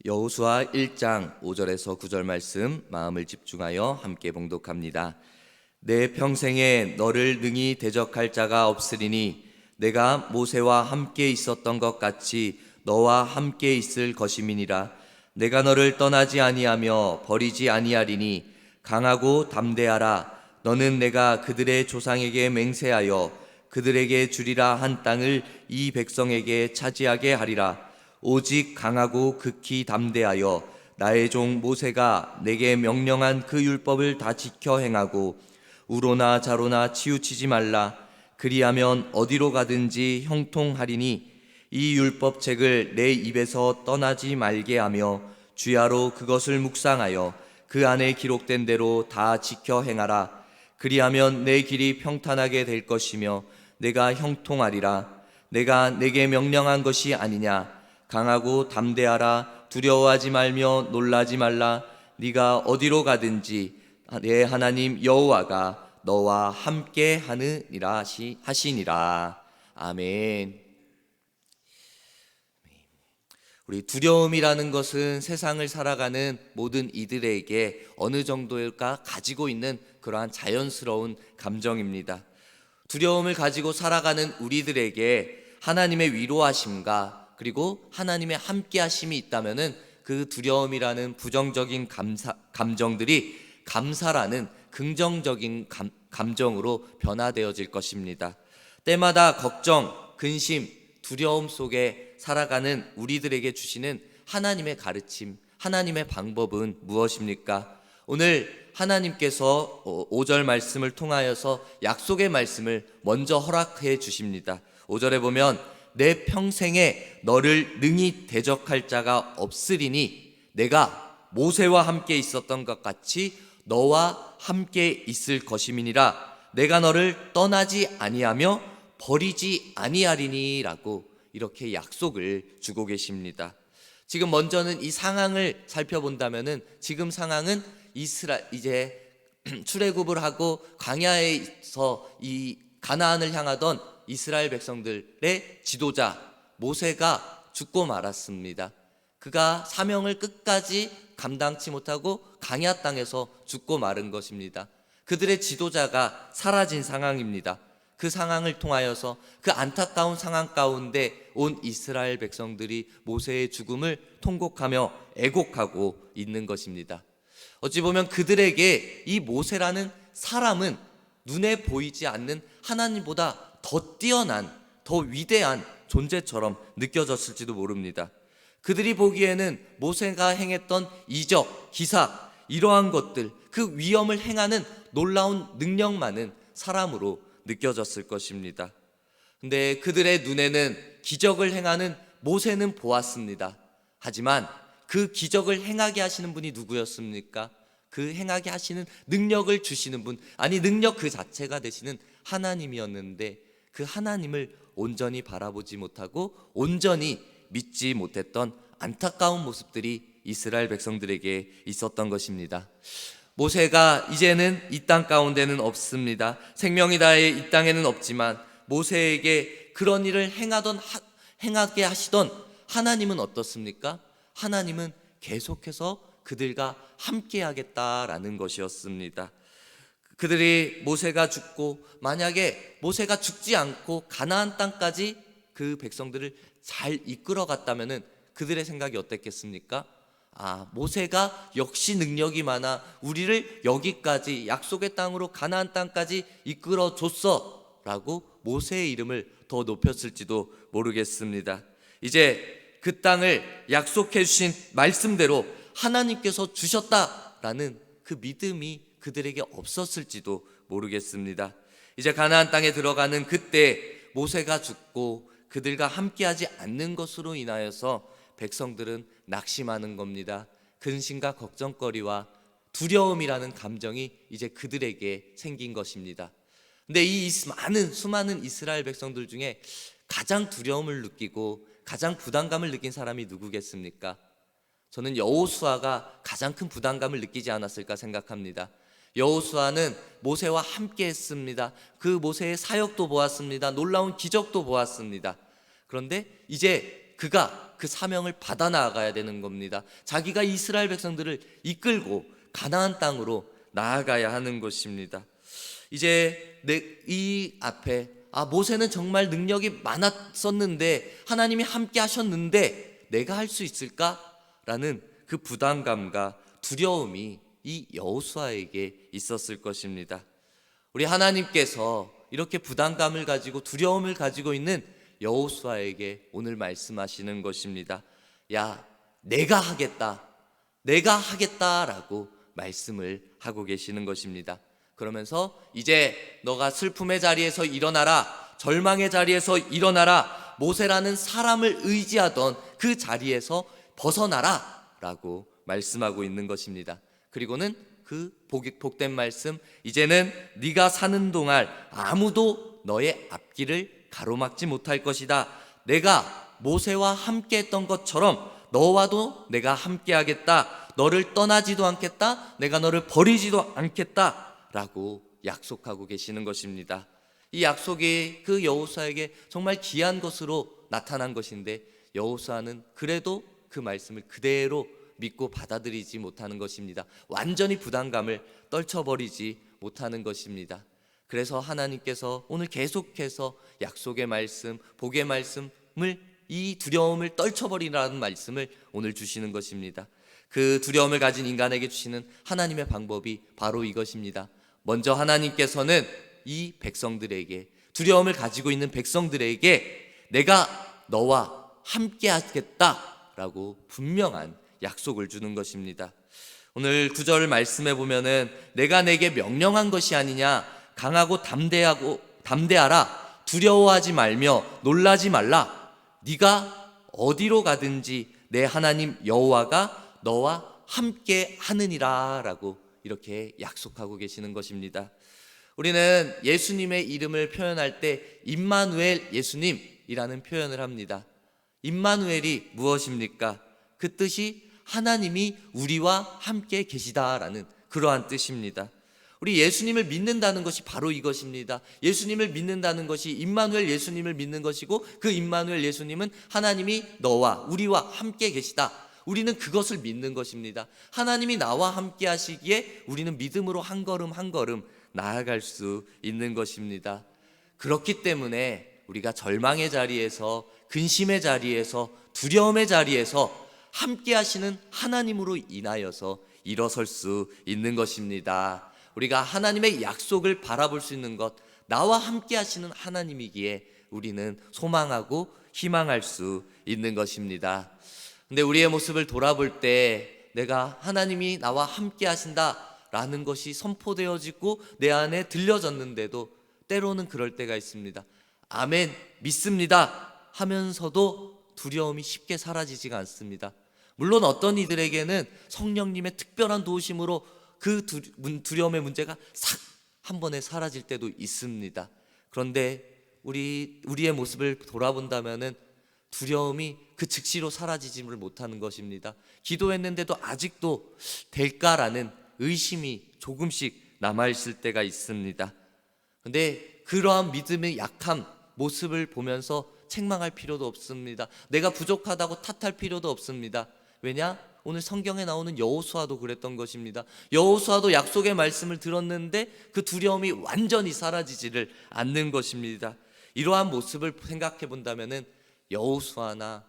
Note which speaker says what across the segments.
Speaker 1: 여호수아 1장 5절에서 9절 말씀 마음을 집중하여 함께 봉독합니다. 내 평생에 너를 능히 대적할 자가 없으리니 내가 모세와 함께 있었던 것 같이 너와 함께 있을 것임이니라. 내가 너를 떠나지 아니하며 버리지 아니하리니 강하고 담대하라. 너는 내가 그들의 조상에게 맹세하여 그들에게 주리라 한 땅을 이 백성에게 차지하게 하리라. 오직 강하고 극히 담대하여 나의 종 모세가 내게 명령한 그 율법을 다 지켜 행하고 우로나 좌로나 치우치지 말라. 그리하면 어디로 가든지 형통하리니 이 율법책을 내 입에서 떠나지 말게 하며 주야로 그것을 묵상하여 그 안에 기록된 대로 다 지켜 행하라. 그리하면 내 길이 평탄하게 될 것이며 내가 형통하리라. 내가 내게 명령한 것이 아니냐. 강하고 담대하라. 두려워하지 말며 놀라지 말라. 네가 어디로 가든지 내 하나님 여호와가 너와 함께 하느니라 하시니라. 아멘. 우리 두려움이라는 것은 세상을 살아가는 모든 이들에게 어느 정도일까 가지고 있는 그러한 자연스러운 감정입니다. 두려움을 가지고 살아가는 우리들에게 하나님의 위로하심과 그리고 하나님의 함께하심이 있다면은 그 두려움이라는 부정적인 감정들이 감사라는 긍정적인 감정으로 변화되어질 것입니다. 때마다 걱정, 근심, 두려움 속에 살아가는 우리들에게 주시는 하나님의 가르침, 하나님의 방법은 무엇입니까? 오늘 하나님께서 5절 말씀을 통하여서 약속의 말씀을 먼저 허락해 주십니다. 5절에 보면 내 평생에 너를 능히 대적할 자가 없으리니 내가 모세와 함께 있었던 것 같이 너와 함께 있을 것임이니라. 내가 너를 떠나지 아니하며 버리지 아니하리니 라고 이렇게 약속을 주고 계십니다. 지금 먼저는 이 상황을 살펴본다면은 지금 상황은 이제 출애굽을 하고 광야에서 이 가나안을 향하던 이스라엘 백성들의 지도자 모세가 죽고 말았습니다. 그가 사명을 끝까지 감당치 못하고 광야 땅에서 죽고 마른 것입니다. 그들의 지도자가 사라진 상황입니다. 그 상황을 통하여서 그 안타까운 상황 가운데 온 이스라엘 백성들이 모세의 죽음을 통곡하며 애곡하고 있는 것입니다. 어찌 보면 그들에게 이 모세라는 사람은 눈에 보이지 않는 하나님보다 더 뛰어난, 더 위대한 존재처럼 느껴졌을지도 모릅니다. 그들이 보기에는 모세가 행했던 이적, 기사, 이러한 것들, 그 위엄을 행하는 놀라운 능력만은 사람으로 느껴졌을 것입니다. 근데 그들의 눈에는 기적을 행하는 모세는 보았습니다. 하지만 그 기적을 행하게 하시는 분이 누구였습니까? 그 행하게 하시는 능력을 주시는 분, 아니 능력 그 자체가 되시는 하나님이었는데 그 하나님을 온전히 바라보지 못하고 온전히 믿지 못했던 안타까운 모습들이 이스라엘 백성들에게 있었던 것입니다. 모세가 이제는 이 땅 가운데는 없습니다. 생명이 다해 이 땅에는 없지만 모세에게 그런 일을 행하게 하시던 하나님은 어떻습니까? 하나님은 계속해서 그들과 함께 하겠다라는 것이었습니다. 그들이 모세가 죽고 만약에 모세가 죽지 않고 가나안 땅까지 그 백성들을 잘 이끌어 갔다면은 그들의 생각이 어땠겠습니까? 모세가 역시 능력이 많아 우리를 여기까지 약속의 땅으로 가나안 땅까지 이끌어 줬어 라고 모세의 이름을 더 높였을지도 모르겠습니다. 이제 그 땅을 약속해 주신 말씀대로 하나님께서 주셨다라는 그 믿음이 그들에게 없었을지도 모르겠습니다. 이제 가나안 땅에 들어가는 그때 모세가 죽고 그들과 함께하지 않는 것으로 인하여서 백성들은 낙심하는 겁니다. 근심과 걱정거리와 두려움이라는 감정이 이제 그들에게 생긴 것입니다. 근데 이 수많은 이스라엘 백성들 중에 가장 두려움을 느끼고 가장 부담감을 느낀 사람이 누구겠습니까? 저는 여호수아가 가장 큰 부담감을 느끼지 않았을까 생각합니다. 여호수아는 모세와 함께 했습니다. 그 모세의 사역도 보았습니다. 놀라운 기적도 보았습니다. 그런데 이제 그가 그 사명을 받아 나아가야 되는 겁니다. 자기가 이스라엘 백성들을 이끌고 가나안 땅으로 나아가야 하는 것입니다. 이제 이 앞에 모세는 정말 능력이 많았었는데 하나님이 함께 하셨는데 내가 할 수 있을까라는 그 부담감과 두려움이 이 여호수아에게 있었을 것입니다. 우리 하나님께서 이렇게 부담감을 가지고 두려움을 가지고 있는 여호수아에게 오늘 말씀하시는 것입니다. 야, 내가 하겠다라고 말씀을 하고 계시는 것입니다. 그러면서 이제 너가 슬픔의 자리에서 일어나라, 절망의 자리에서 일어나라, 모세라는 사람을 의지하던 그 자리에서 벗어나라 라고 말씀하고 있는 것입니다. 그리고는 그 복된 말씀, 이제는 네가 사는 동안 아무도 너의 앞길을 가로막지 못할 것이다. 내가 모세와 함께 했던 것처럼 너와도 내가 함께 하겠다. 너를 떠나지도 않겠다. 내가 너를 버리지도 않겠다 라고 약속하고 계시는 것입니다. 이 약속이 그 여호수아에게 정말 귀한 것으로 나타난 것인데 여호수아는 그래도 그 말씀을 그대로 믿고 받아들이지 못하는 것입니다. 완전히 부담감을 떨쳐버리지 못하는 것입니다. 그래서 하나님께서 오늘 계속해서 약속의 말씀, 복의 말씀을, 이 두려움을 떨쳐버리라는 말씀을 오늘 주시는 것입니다. 그 두려움을 가진 인간에게 주시는 하나님의 방법이 바로 이것입니다. 먼저 하나님께서는 이 백성들에게, 두려움을 가지고 있는 백성들에게 내가 너와 함께 하겠다라고 분명한 약속을 주는 것입니다. 오늘 9절 말씀에 보면은 내가 내게 명령한 것이 아니냐, 강하고 담대하라, 두려워하지 말며 놀라지 말라, 네가 어디로 가든지 내 하나님 여호와가 너와 함께 하느니라 라고 이렇게 약속하고 계시는 것입니다. 우리는 예수님의 이름을 표현할 때 임마누엘 예수님이라는 표현을 합니다. 임마누엘이 무엇입니까? 그 뜻이 하나님이 우리와 함께 계시다라는 그러한 뜻입니다. 우리 예수님을 믿는다는 것이 바로 이것입니다. 예수님을 믿는다는 것이 임마누엘 예수님을 믿는 것이고, 그 임마누엘 예수님은 하나님이 너와 우리와 함께 계시다, 우리는 그것을 믿는 것입니다. 하나님이 나와 함께 하시기에 우리는 믿음으로 한 걸음 한 걸음 나아갈 수 있는 것입니다. 그렇기 때문에 우리가 절망의 자리에서, 근심의 자리에서, 두려움의 자리에서 함께 하시는 하나님으로 인하여서 일어설 수 있는 것입니다. 우리가 하나님의 약속을 바라볼 수 있는 것, 나와 함께 하시는 하나님이기에 우리는 소망하고 희망할 수 있는 것입니다. 근데 우리의 모습을 돌아볼 때 내가 하나님이 나와 함께 하신다라는 것이 선포되어지고 내 안에 들려졌는데도 때로는 그럴 때가 있습니다. 아멘, 믿습니다 하면서도 두려움이 쉽게 사라지지가 않습니다. 물론 어떤 이들에게는 성령님의 특별한 도우심으로 그 두려움의 문제가 싹 한 번에 사라질 때도 있습니다. 그런데 우리의 모습을 돌아본다면은 두려움이 그 즉시로 사라지지를 못하는 것입니다. 기도했는데도 아직도 될까라는 의심이 조금씩 남아있을 때가 있습니다. 그런데 그러한 믿음의 약한 모습을 보면서 책망할 필요도 없습니다. 내가 부족하다고 탓할 필요도 없습니다. 왜냐? 오늘 성경에 나오는 여호수아도 그랬던 것입니다. 여호수아도 약속의 말씀을 들었는데 그 두려움이 완전히 사라지지를 않는 것입니다. 이러한 모습을 생각해 본다면은 여호수아나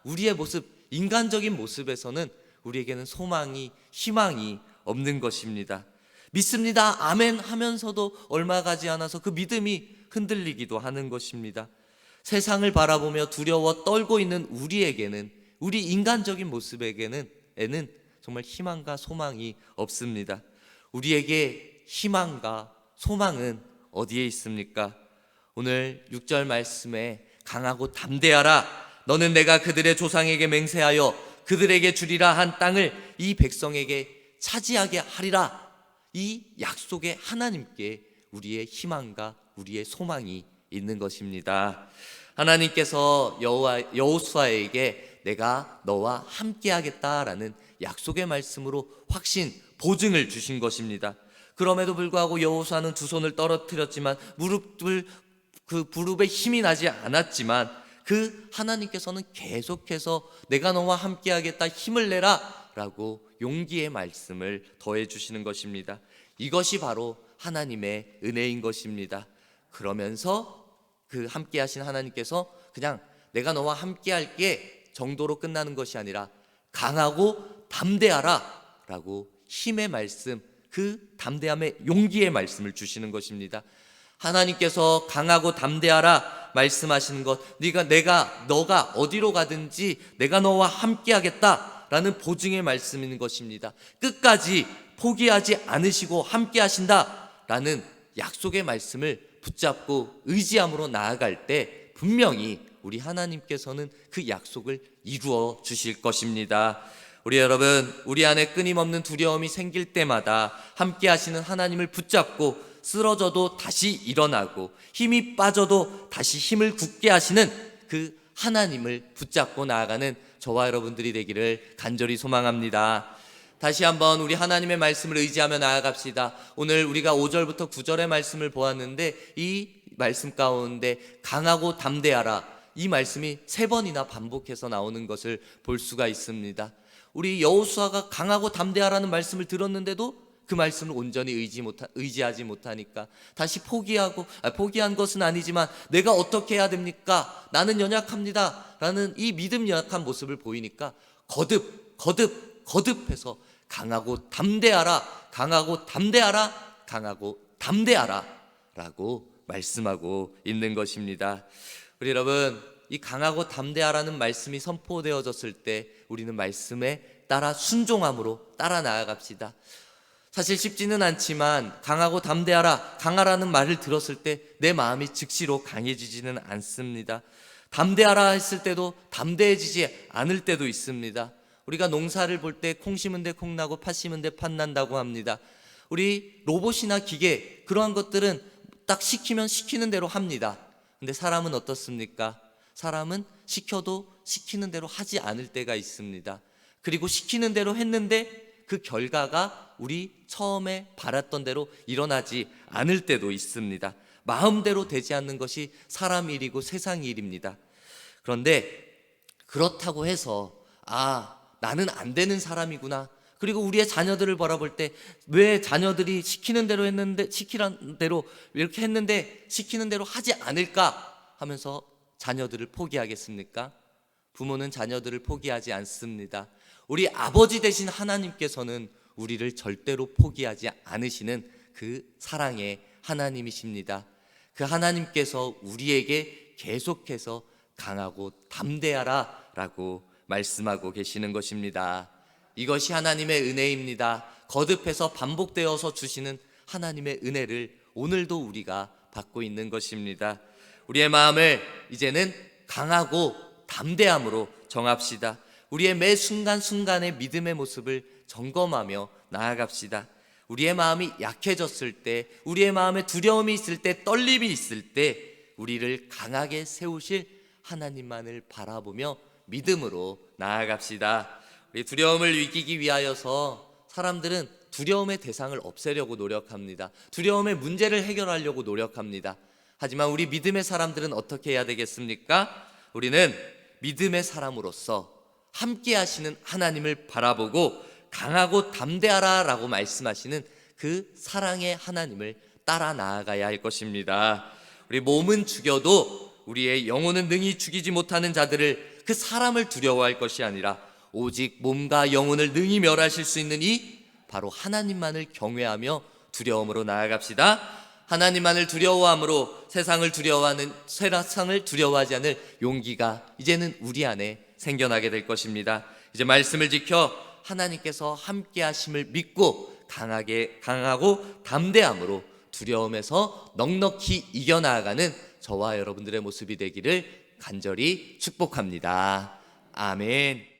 Speaker 1: 우리의 모습, 인간적인 모습에서는 우리에게는 소망이, 희망이 없는 것입니다. 믿습니다, 아멘 하면서도 얼마 가지 않아서 그 믿음이 흔들리기도 하는 것입니다. 세상을 바라보며 두려워 떨고 있는 우리에게는, 우리 인간적인 모습에게는 정말 희망과 소망이 없습니다. 우리에게 희망과 소망은 어디에 있습니까? 오늘 6절 말씀에 강하고 담대하라, 너는 내가 그들의 조상에게 맹세하여 그들에게 주리라 한 땅을 이 백성에게 차지하게 하리라, 이 약속의 하나님께 우리의 희망과 우리의 소망이 있는 것입니다. 하나님께서 여호수아에게 내가 너와 함께 하겠다라는 약속의 말씀으로 확신, 보증을 주신 것입니다. 그럼에도 불구하고 여호수아는 두 손을 떨어뜨렸지만 무릎에 힘이 나지 않았지만 그 하나님께서는 계속해서 내가 너와 함께하겠다, 힘을 내라 라고 용기의 말씀을 더해 주시는 것입니다. 이것이 바로 하나님의 은혜인 것입니다. 그러면서 그 함께하신 하나님께서 그냥 내가 너와 함께할게 정도로 끝나는 것이 아니라 강하고 담대하라 라고 힘의 말씀, 그 담대함의 용기의 말씀을 주시는 것입니다. 하나님께서 강하고 담대하라 말씀하시는 것, 너가 어디로 가든지 내가 너와 함께하겠다 라는 보증의 말씀인 것입니다. 끝까지 포기하지 않으시고 함께하신다 라는 약속의 말씀을 붙잡고 의지함으로 나아갈 때 분명히 우리 하나님께서는 그 약속을 이루어 주실 것입니다. 우리 여러분, 우리 안에 끊임없는 두려움이 생길 때마다 함께 하시는 하나님을 붙잡고 쓰러져도 다시 일어나고 힘이 빠져도 다시 힘을 굳게 하시는 그 하나님을 붙잡고 나아가는 저와 여러분들이 되기를 간절히 소망합니다. 다시 한번 우리 하나님의 말씀을 의지하며 나아갑시다. 오늘 우리가 5절부터 9절의 말씀을 보았는데 이 말씀 가운데 강하고 담대하라, 이 말씀이 3번이나 반복해서 나오는 것을 볼 수가 있습니다. 우리 여호수아가 강하고 담대하라는 말씀을 들었는데도 그 말씀을 온전히 의지하지 못하니까 다시 포기한 것은 아니지만 내가 어떻게 해야 됩니까? 나는 연약합니다 라는 이 믿음 연약한 모습을 보이니까 거듭해서 강하고 담대하라, 강하고 담대하라, 강하고 담대하라 라고 말씀하고 있는 것입니다. 우리 여러분, 이 강하고 담대하라는 말씀이 선포되어졌을 때 우리는 말씀에 따라 순종함으로 따라 나아갑시다. 사실 쉽지는 않지만 강하고 담대하라, 강하라는 말을 들었을 때 내 마음이 즉시로 강해지지는 않습니다. 담대하라 했을 때도 담대해지지 않을 때도 있습니다. 우리가 농사를 볼 때 콩 심은 데 콩 나고 팥 심은 데 팥 난다고 합니다. 우리 로봇이나 기계, 그러한 것들은 딱 시키면 시키는 대로 합니다. 근데 사람은 어떻습니까? 사람은 시켜도 시키는 대로 하지 않을 때가 있습니다. 그리고 시키는 대로 했는데 그 결과가 우리 처음에 바랐던 대로 일어나지 않을 때도 있습니다. 마음대로 되지 않는 것이 사람 일이고 세상 일입니다. 그런데 그렇다고 해서 나는 안 되는 사람이구나, 그리고 우리의 자녀들을 바라볼 때 왜 자녀들이 시키는 대로 이렇게 했는데 시키는 대로 하지 않을까 하면서 자녀들을 포기하겠습니까? 부모는 자녀들을 포기하지 않습니다. 우리 아버지 되신 하나님께서는 우리를 절대로 포기하지 않으시는 그 사랑의 하나님이십니다. 그 하나님께서 우리에게 계속해서 강하고 담대하라 라고 말씀하고 계시는 것입니다. 이것이 하나님의 은혜입니다. 거듭해서 반복되어서 주시는 하나님의 은혜를 오늘도 우리가 받고 있는 것입니다. 우리의 마음을 이제는 강하고 담대함으로 정합시다. 우리의 매 순간순간의 믿음의 모습을 점검하며 나아갑시다. 우리의 마음이 약해졌을 때, 우리의 마음에 두려움이 있을 때, 떨림이 있을 때 우리를 강하게 세우실 하나님만을 바라보며 믿음으로 나아갑시다. 우리 두려움을 이기기 위하여서 사람들은 두려움의 대상을 없애려고 노력합니다. 두려움의 문제를 해결하려고 노력합니다. 하지만 우리 믿음의 사람들은 어떻게 해야 되겠습니까? 우리는 믿음의 사람으로서 함께 하시는 하나님을 바라보고 강하고 담대하라 라고 말씀하시는 그 사랑의 하나님을 따라 나아가야 할 것입니다. 우리 몸은 죽여도 우리의 영혼은 능히 죽이지 못하는 자들을, 그 사람을 두려워할 것이 아니라 오직 몸과 영혼을 능히 멸하실 수 있는 이 바로 하나님만을 경외하며 두려움으로 나아갑시다. 하나님만을 두려워함으로 세상을 두려워하지 않을 용기가 이제는 우리 안에 생겨나게 될 것입니다. 이제 말씀을 지켜 하나님께서 함께 하심을 믿고 강하고 담대함으로 두려움에서 넉넉히 이겨나가는 저와 여러분들의 모습이 되기를 간절히 축복합니다. 아멘.